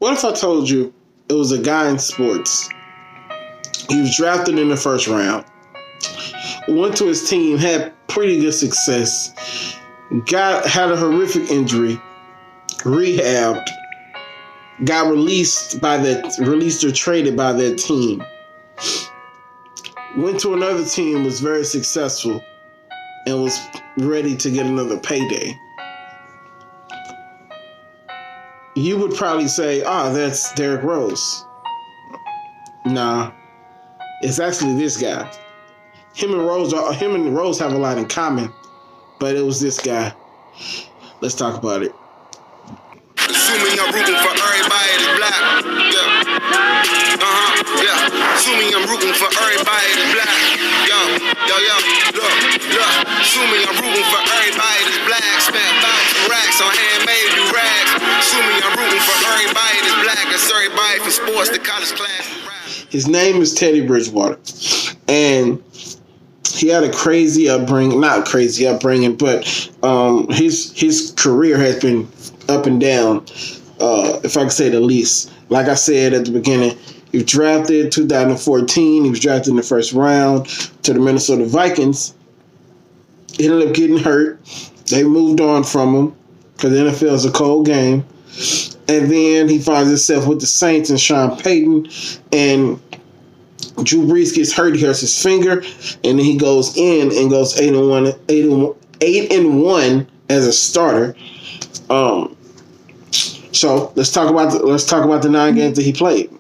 What if I told you it was a guy in sports? He was drafted in the first round, went to his team, had pretty good success, had a horrific injury, rehabbed, got released or traded by their team, went to another team, was very successful, and was ready to get another payday. You would probably say, that's Derrick Rose. Nah, it's actually this guy. Him and Rose have a lot in common, but it was this guy. Let's talk about it. Assuming I'm rooting for everybody that's black. Yeah. Assuming I'm rooting for everybody that's black. Look. Assuming I'm rooting for everybody that's black. Spent about 2 racks on handmade new rags. Assuming I'm rooting for everybody that's black. That's everybody from sports to college class. His name is Teddy Bridgewater. And he had a crazy upbringing. Not crazy upbringing, but his career has been up and down, if I could say the least. Like I said at the beginning, he was drafted in 2014. He was drafted in the first round to the Minnesota Vikings. He ended up getting hurt. They moved on from him because the NFL is a cold game. And then he finds himself with the Saints and Sean Payton. And Drew Brees gets hurt. He hurts his finger. And then he goes in and goes 8-1 as a starter. So let's talk about the 9 games that he played.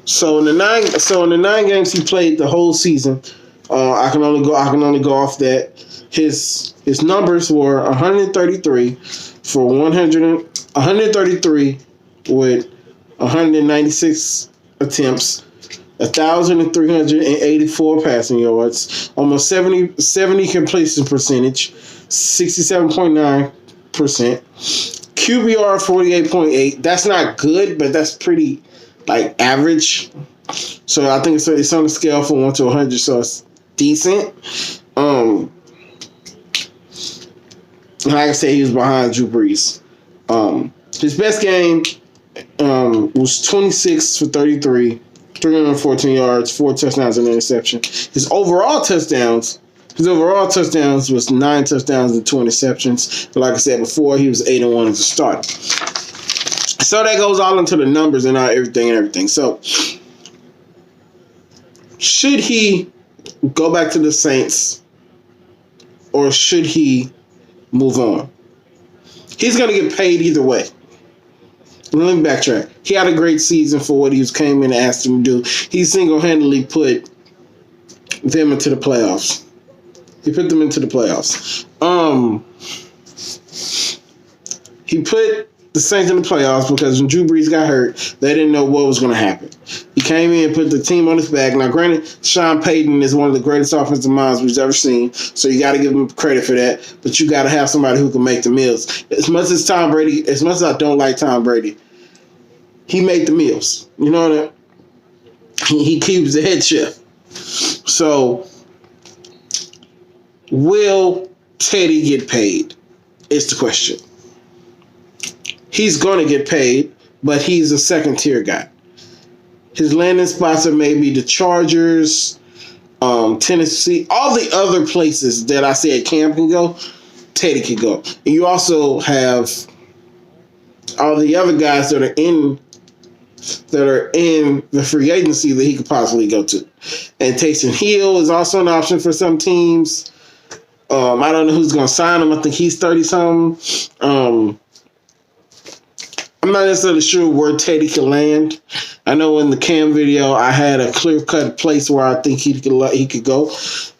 So in the nine games he played the whole season, I can only go off that his numbers were 133 with 196 attempts, 1,384 passing yards, almost 70 completion percentage, 67.9%, QBR 48.8. That's not good, but that's pretty average. So I think it's on a scale from 1 to 100, so it's decent. Like I said, he was behind Drew Brees. His best game was 26 for 33, 314 yards, 4 touchdowns and an interception. His overall touchdowns was 9 touchdowns and 2 interceptions. But like I said before, he was 8-1 as a starter. So that goes all into the numbers and everything. So should he go back to the Saints or should he move on? He's going to get paid either way. Let me backtrack. He had a great season for what he came in and asked him to do. He single-handedly put them into the playoffs. He put them into the playoffs. He put the Saints in the playoffs because when Drew Brees got hurt, they didn't know what was going to happen. He came in and put the team on his back. Now, granted, Sean Payton is one of the greatest offensive minds we've ever seen, so you got to give him credit for that. But you got to have somebody who can make the meals. As much as I don't like Tom Brady, he made the meals. You know what he keeps the head chef. So, will Teddy get paid? Is the question. He's going to get paid, but he's a second-tier guy. His landing spots are maybe the Chargers, Tennessee, all the other places that I said Cam can go, Teddy can go. And you also have all the other guys that are in the free agency that he could possibly go to. And Taysom Hill is also an option for some teams. I don't know who's going to sign him. I think he's 30-something. I'm not necessarily sure where Teddy can land. I know in the Cam video, I had a clear-cut place where I think he could go.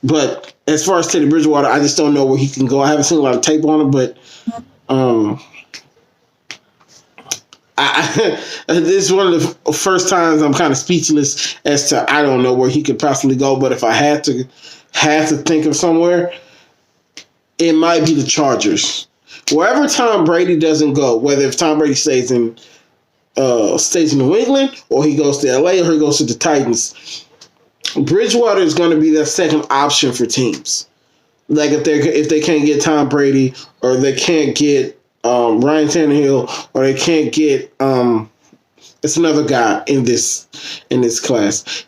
But as far as Teddy Bridgewater, I just don't know where he can go. I haven't seen a lot of tape on him, but this is one of the first times I'm kind of speechless as to I don't know where he could possibly go. But if I had to think of somewhere, it might be the Chargers. Wherever Tom Brady doesn't go, whether if Tom Brady stays in New England or he goes to LA or he goes to the Titans, Bridgewater is going to be that second option for teams. Like if they can't get Tom Brady or they can't get Ryan Tannehill, or they can't get it's another guy in this class.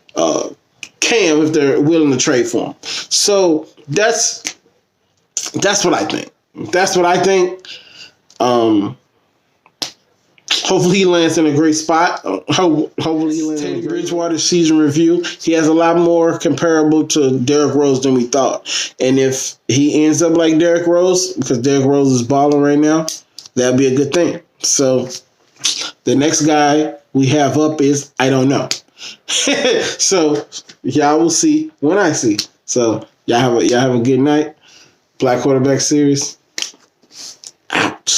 Cam, if they're willing to trade for him. So that's what I think. That's what I think. Hopefully he lands in a great spot. Hopefully he lands in Teddy Bridgewater season review. He has a lot more comparable to Derrick Rose than we thought. And if he ends up like Derrick Rose, because Derrick Rose is balling right now, that'd be a good thing. So the next guy we have up is I don't know. So y'all will see when I see. So y'all have a good night. Black Quarterback Series. Out.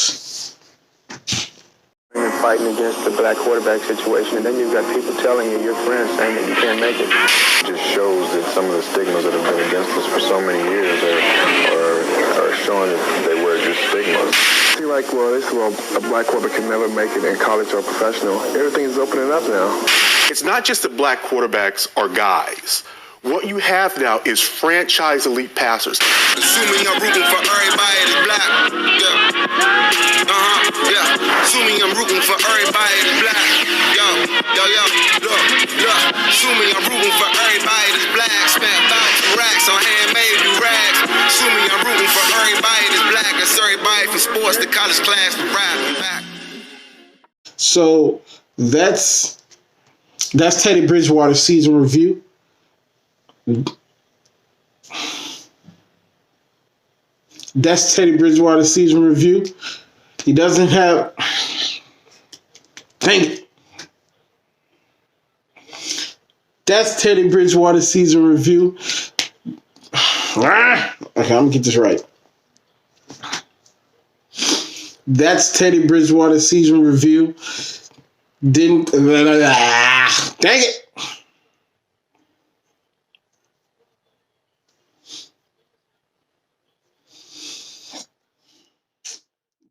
Fighting against the black quarterback situation, and then you've got people telling you, your friends, saying that you can't make it. It just shows that some of the stigmas that have been against us for so many years are showing that they were just stigmas. You're like, well, a black quarterback can never make it in college or professional. Everything's opening up now. It's not just that black quarterbacks are guys. What you have now is franchise elite passers. Assuming I'm rooting for everybody that's black. Yeah. Yeah. Assuming I'm rooting for everybody that's black. Yo. Look. Assuming I'm rooting for everybody that's black. Spent about 2 racks on handmade new rags. Assuming I'm rooting for everybody that's black. It's everybody from sports to college class to rap back. So that's Teddy Bridgewater season review. That's Teddy Bridgewater season review. He doesn't have. Dang it. That's Teddy Bridgewater season review. Okay, I'm gonna get this right. That's Teddy Bridgewater season review. Dang it.